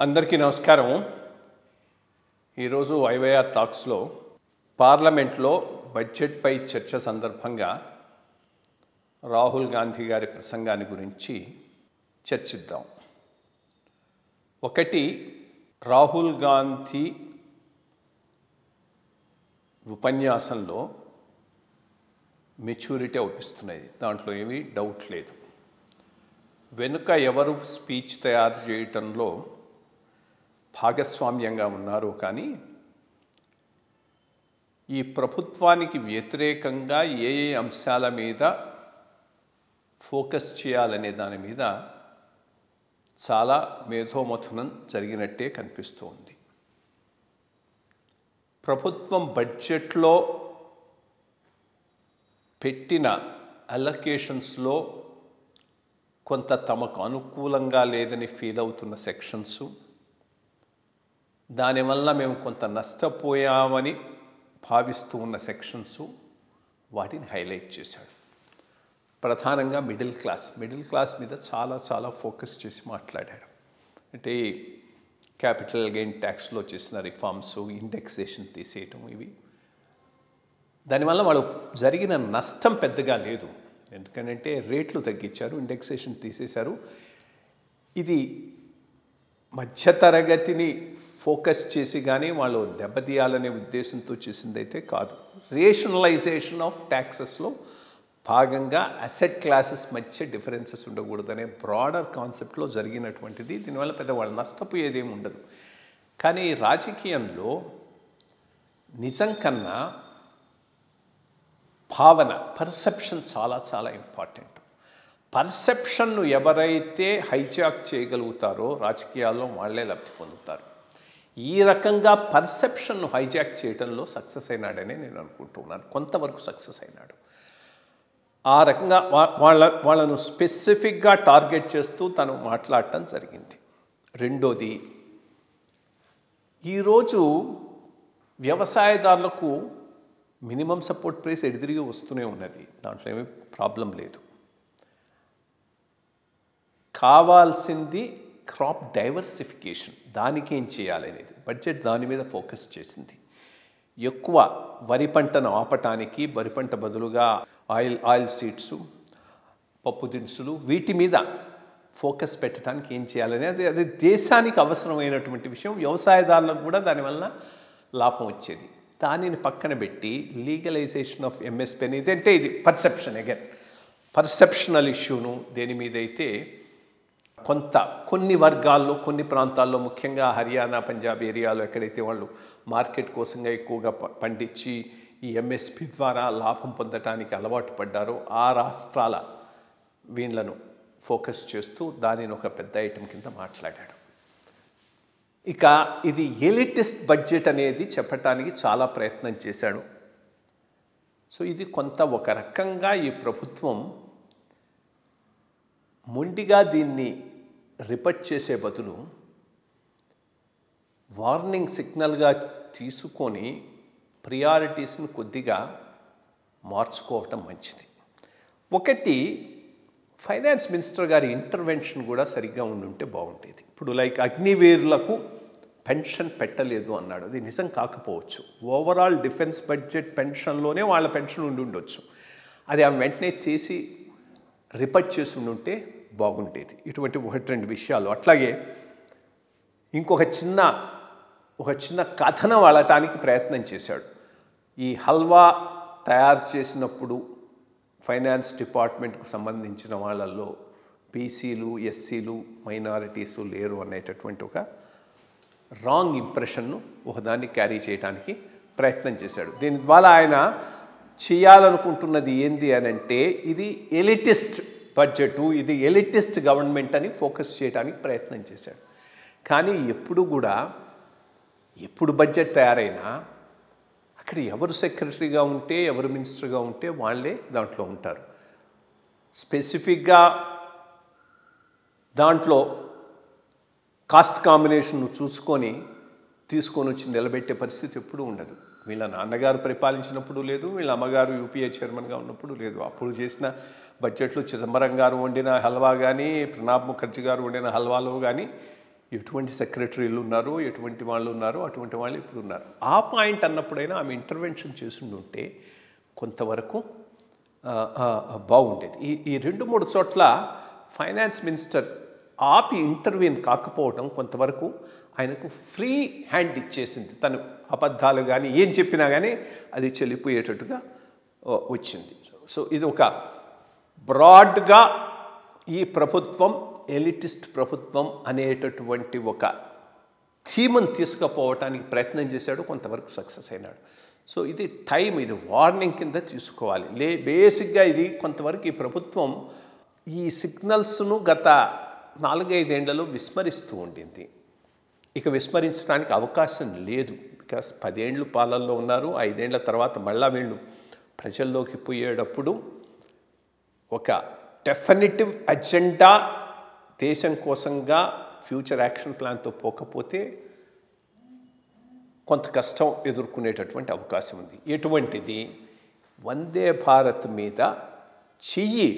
అందరికీ నమస్కారం. ఈరోజు ఐవైఆర్ టాక్స్లో పార్లమెంట్లో బడ్జెట్పై చర్చ సందర్భంగా రాహుల్ గాంధీ గారి ప్రసంగాన్ని గురించి చర్చిద్దాం. ఒకటి, రాహుల్ గాంధీ ఉపన్యాసంలో మెచ్యూరిటీ అవుపిస్తున్నది, దాంట్లో ఏమీ డౌట్ లేదు. వెనుక ఎవరు స్పీచ్ తయారు చేయటంలో భాగస్వామ్యంగా ఉన్నారు, కానీ ఈ ప్రభుత్వానికి వ్యతిరేకంగా ఏ అంశాల మీద ఫోకస్ చేయాలనే దాని మీద చాలా మేధోమథనం జరిగినట్టే కనిపిస్తోంది. ప్రభుత్వం బడ్జెట్లో పెట్టిన అలొకేషన్స్లో కొంత తమకు అనుకూలంగా లేదని ఫీల్ అవుతున్న సెక్షన్సు, దానివల్ల మేము కొంత నష్టపోయామని భావిస్తూ ఉన్న సెక్షన్సు, వాటిని హైలైట్ చేశాడు. ప్రధానంగా మిడిల్ క్లాస్ మీద చాలా ఫోకస్ చేసి మాట్లాడాడు. అంటే క్యాపిటల్ గెయిన్ ట్యాక్స్లో చేసిన రిఫార్మ్స్, ఇండెక్సేషన్ తీసేయటం, ఇవి దానివల్ల వాళ్ళు జరిగిన నష్టం పెద్దగా లేదు. ఎందుకంటే రేట్లు తగ్గించారు, ఇండెక్సేషన్ తీసేశారు. ఇది మధ్యతరగతిని ఫోకస్ చేసి కానీ వాళ్ళు దెబ్బతీయాలనే ఉద్దేశంతో చేసిందైతే కాదు. రేషనలైజేషన్ ఆఫ్ ట్యాక్సెస్లో భాగంగా అసెట్ క్లాసెస్ మధ్య డిఫరెన్సెస్ ఉండకూడదనే బ్రాడర్ కాన్సెప్ట్లో జరిగినటువంటిది. దీనివల్ల పెద్ద వాళ్ళు నష్టపోయేదేమి ఉండదు. కానీ రాజకీయంలో నిజం కన్నా భావన, పర్సెప్షన్ చాలా ఇంపార్టెంట్. పర్సెప్షన్ను ఎవరైతే హైజాక్ చేయగలుగుతారో రాజకీయాల్లో వాళ్ళే లబ్ధి పొందుతారు. ఈ రకంగా పర్సెప్షన్ను హైజాక్ చేయడంలో సక్సెస్ అయినాడనే నేను అనుకుంటున్నాను. కొంతవరకు సక్సెస్ అయినాడు. ఆ రకంగా వాళ్ళను స్పెసిఫిక్గా టార్గెట్ చేస్తూ తను మాట్లాడటం జరిగింది. రెండోది, ఈరోజు వ్యవసాయదారులకు మినిమం సపోర్ట్ ప్రైస్ ఎదురుగా వస్తూనే ఉన్నది, దాంట్లో ఏమీ ప్రాబ్లం లేదు. కావాల్సింది క్రాప్ డైవర్సిఫికేషన్, దానికి ఏం చేయాలనేది బడ్జెట్ దాని మీద ఫోకస్ చేసింది. ఎక్కువ వరి పంటను ఆపటానికి, వరి పంట బదులుగా ఆయిల్ సీడ్స్, పప్పు దినుసులు, వీటి మీద ఫోకస్ పెట్టడానికి ఏం చేయాలనేది, అది దేశానికి అవసరమైనటువంటి విషయం. వ్యవసాయదారులకు కూడా దానివల్ల లాభం వచ్చేది. దానిని పక్కన పెట్టి లీగలైజేషన్ ఆఫ్ ఎంఎస్పీ అనేది, అంటే ఇది పర్సెప్షన్, అగైన్ పర్సెప్షనల్ ఇష్యూను దేని మీద అయితే కొన్ని వర్గాల్లో, కొన్ని ప్రాంతాల్లో, ముఖ్యంగా హర్యానా, పంజాబ్ ఏరియాలో ఎక్కడైతే వాళ్ళు మార్కెట్ కోసంగా ఎక్కువగా పండించి ఈ ఎంఎస్పీ ద్వారా లాభం పొందటానికి అలవాటు పడ్డారో ఆ రాష్ట్రాల వీళ్ళను ఫోకస్ చేస్తూ దానిని ఒక పెద్ద ఐటెం కింద మాట్లాడాడు. ఇక ఇది ఎలిటిస్ట్ బడ్జెట్ అనేది చెప్పటానికి చాలా ప్రయత్నం చేశాడు. సో ఇది కొంత ఒక రకంగా ఈ ప్రభుత్వం మొండిగా దీన్ని రిపట్ చేసే బదులు వార్నింగ్ సిగ్నల్గా తీసుకొని ప్రియారిటీస్ను కొద్దిగా మార్చుకోవటం మంచిది. ఒకటి, ఫైనాన్స్ మినిస్టర్ గారి ఇంటర్వెన్షన్ కూడా సరిగ్గా ఉండుంటే బాగుండేది. ఇప్పుడు లైక్ అగ్నివీరులకు పెన్షన్ పెట్టలేదు అన్నాడు, అది నిజం కాకపోవచ్చు. ఓవరాల్ డిఫెన్స్ బడ్జెట్ పెన్షన్లోనే వాళ్ళ పెన్షన్ ఉండొచ్చు. అది ఆమె వెంటనే చేసి రిపట్ చేసి ఉండుంటే బాగుండేది. ఇటువంటి ఒకటి రెండు విషయాలు. అట్లాగే ఇంకొక చిన్న కథను వాడటానికి ప్రయత్నం చేశాడు. ఈ హల్వా తయారు చేసినప్పుడు ఫైనాన్స్ డిపార్ట్మెంట్కు సంబంధించిన వాళ్ళల్లో బీసీలు, ఎస్సీలు, మైనారిటీసు లేరు అనేటటువంటి ఒక రాంగ్ ఇంప్రెషన్ను ఒకదాన్ని క్యారీ చేయడానికి ప్రయత్నం చేశాడు. దీని ద్వారా ఆయన చేయాలనుకుంటున్నది ఏంది అని అంటే, ఇది ఎలిటిస్ట్ బడ్జెటు, ఇది ఎలిటిస్ట్ గవర్నమెంట్ అని ఫోకస్ చేయడానికి ప్రయత్నం చేశాడు. కానీ ఎప్పుడు బడ్జెట్ తయారైనా అక్కడ ఎవరు సెక్రటరీగా ఉంటే, ఎవరు మినిస్టర్గా ఉంటే వాళ్ళే దాంట్లో ఉంటారు. స్పెసిఫిక్గా దాంట్లో కాస్ట్ కాంబినేషన్ తీసుకొని వచ్చి నిలబెట్టే పరిస్థితి ఎప్పుడూ ఉండదు. వీళ్ళ నాన్నగారు పరిపాలించినప్పుడు లేదు, వీళ్ళ అమ్మగారు యూపీఏ చైర్మన్గా ఉన్నప్పుడు లేదు. అప్పుడు చేసిన బడ్జెట్లో చిదంబరం గారు వండిన హల్వా కానీ, ప్రణబ్ ముఖర్జీ గారు వండిన హల్వాలో కానీ ఎటువంటి సెక్రటరీలు ఉన్నారో, ఎటువంటి వాళ్ళు ఉన్నారో అటువంటి వాళ్ళు ఇప్పుడు ఉన్నారు. ఆ పాయింట్ అన్నప్పుడైనా ఆమె ఇంటర్వెన్షన్ చేసి ఉంటే కొంతవరకు బాగుండేది. ఈ 2-3 చోట్ల ఫైనాన్స్ మినిస్టర్ ఆపి ఇంటర్వ్యూన్ కాకపోవడం కొంతవరకు ఆయనకు ఫ్రీ హ్యాండ్ ఇచ్చేసింది. తను అబద్ధాలు కానీ ఏం చెప్పినా కానీ అది చెల్లిపోయేటట్టుగా వచ్చింది. సో ఇది ఒక బ్రాడ్గా ఈ ప్రభుత్వం ఎలిటిస్ట్ ప్రభుత్వం అనేటటువంటి ఒక థీమ్ని తీసుకుపోవటానికి ప్రయత్నం చేశాడు, కొంతవరకు సక్సెస్ అయినాడు. సో ఇది టైం, ఇది వార్నింగ్ కింద తీసుకోవాలి. బేసిక్గా ఇది కొంతవరకు ఈ ప్రభుత్వం ఈ సిగ్నల్స్ను గత 4-5 ఏళ్లలో విస్మరిస్తూ ఉండింది. ఇక విస్మరించడానికి అవకాశం లేదు. బికాస్ 10 ఏళ్ళు పాలనలో ఉన్నారు. 5 ఏళ్ల తర్వాత మళ్ళా వీళ్ళు ప్రజల్లోకి పోయేటప్పుడు ఒక డెఫినిటివ్ అజెండా దేశం కోసంగా ఫ్యూచర్ యాక్షన్ ప్లాన్తో పోకపోతే కొంత కష్టం ఎదుర్కొనేటటువంటి అవకాశం ఉంది. ఎటువంటిది? వందే భారత్ మీద చెయ్యి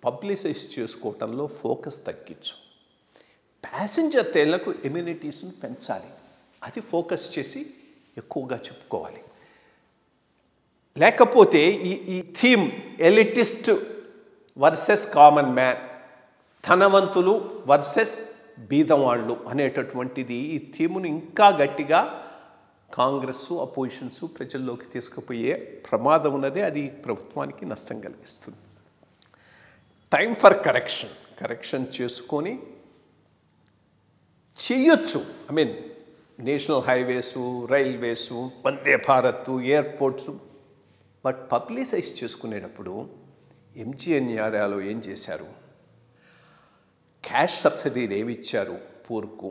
పబ్లిసైజ్ చేసుకోవటంలో ఫోకస్ తగ్గించు. ప్యాసింజర్ ట్రైన్లకు ఎమ్యూనిటీస్ని పెంచాలి, అది ఫోకస్ చేసి ఎక్కువగా చెప్పుకోవాలి. లేకపోతే ఈ theme elitist versus common man, ధనవంతులు వర్సెస్ బీదవాళ్ళు అనేటటువంటిది ఈ థీమును ఇంకా గట్టిగా కాంగ్రెస్ అపోజిషన్స్ ప్రజల్లోకి తీసుకుపోయే ప్రమాదం ఉన్నది. అది ప్రభుత్వానికి నష్టం కలిగిస్తుంది. టైం ఫర్ కరెక్షన్ చేసుకొని చెయ్యొచ్చు. National highways, railways, Vande Bharat, airports. But publicise చేసుకునేటప్పుడు ఎంజీఎన్ఆర్ఏలో ఏం చేశారు, క్యాష్ సబ్సిడీలు ఏమి ఇచ్చారు పూర్కు,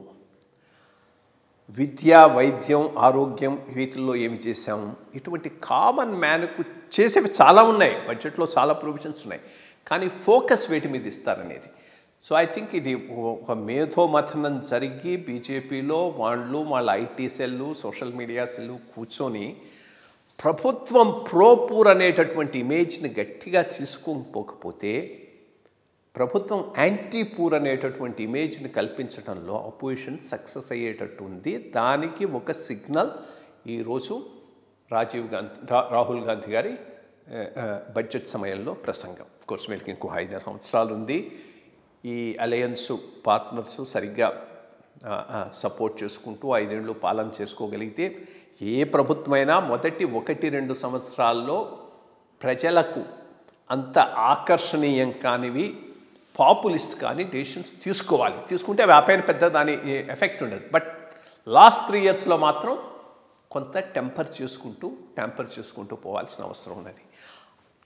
విద్య, వైద్యం, ఆరోగ్యం వీటిల్లో ఏమి చేశాము, ఇటువంటి కామన్ మ్యాన్కు చేసేవి చాలా ఉన్నాయి. బడ్జెట్లో చాలా ప్రొవిజన్స్ ఉన్నాయి, కానీ ఫోకస్ వేటి మీద ఇస్తారనేది. సో ఐ థింక్ ఇది ఒక మేధోమథనం జరిగి బీజేపీలో వాళ్ళ IT cell, social media cell కూర్చొని ప్రభుత్వం ప్రోపూర్ అనేటటువంటి ఇమేజ్ని గట్టిగా తీసుకుపోకపోతే ప్రభుత్వం యాంటీ పూర్ అనేటటువంటి ఇమేజ్ని కల్పించడంలో అపోజిషన్ సక్సెస్ అయ్యేటట్టు ఉంది. దానికి ఒక సిగ్నల్ ఈరోజు రాహుల్ గాంధీ గారి బడ్జెట్ సమయంలో ప్రసంగం. కోర్స్ వీళ్ళకి ఇంకో 5 సంవత్సరాలు ఉంది. ఈ అలయన్స్ పార్ట్నర్స్ సరిగ్గా సపోర్ట్ చేసుకుంటూ 5 ఏళ్ళు పాలన చేసుకోగలిగితే ఏ ప్రభుత్వమైనా మొదటి 1-2 సంవత్సరాల్లో ప్రజలకు అంత ఆకర్షణీయం కానివి, పాపులిస్ట్ కానీ డెసిషన్స్ తీసుకోవాలి. తీసుకుంటే వ్యాపారం పెద్ద దాని ఎఫెక్ట్ ఉండదు. బట్ లాస్ట్ 3 ఇయర్స్లో మాత్రం కొంత ట్యాంపర్ చేసుకుంటూ పోవాల్సిన అవసరం ఉన్నది.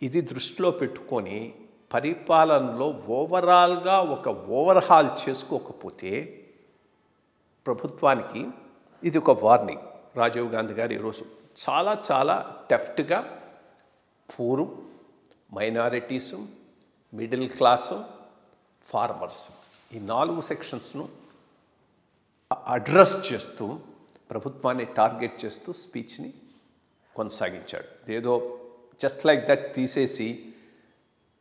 ఇది దృష్టిలో పెట్టుకొని పరిపాలనలో ఓవరాల్గా ఒక ఓవర్హాల్ చేసుకోకపోతే ప్రభుత్వానికి ఇది ఒక వార్నింగ్. రాజీవ్ గాంధీ గారు ఈరోజు చాలా టెఫ్ట్గా పూరు, మైనారిటీసు, మిడిల్ క్లాసు, ఫార్మర్స్ ఈ 4 సెక్షన్స్ను అడ్రస్ చేస్తూ ప్రభుత్వాన్ని టార్గెట్ చేస్తూ స్పీచ్ని కొనసాగించాడు. ఏదో జస్ట్ లైక్ దట్ తీసేసి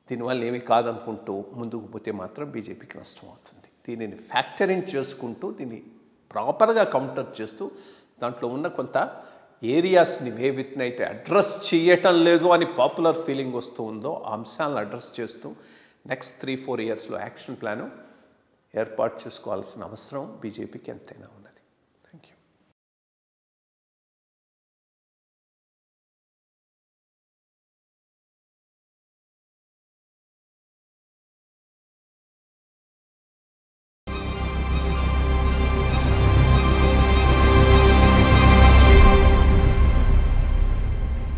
దీనివల్ల ఏమీ కాదనుకుంటూ ముందుకు పోతే మాత్రం బీజేపీకి నష్టం అవుతుంది. దీనిని ఫ్యాక్టరింగ్ చేసుకుంటూ దీన్ని ప్రాపర్గా కౌంటర్ చేస్తూ దాంట్లో ఉన్న కొంత ఏరియాస్ని ఏవిటినైతే అడ్రస్ చేయటం లేదు అని పాపులర్ ఫీలింగ్ వస్తూ ఉందో ఆ అంశాలను అడ్రస్ చేస్తూ నెక్స్ట్ 3-4 ఇయర్స్లో యాక్షన్ ప్లాను ఏర్పాటు చేసుకోవాల్సిన అవసరం బీజేపీకి ఎంతైనా ఉంది.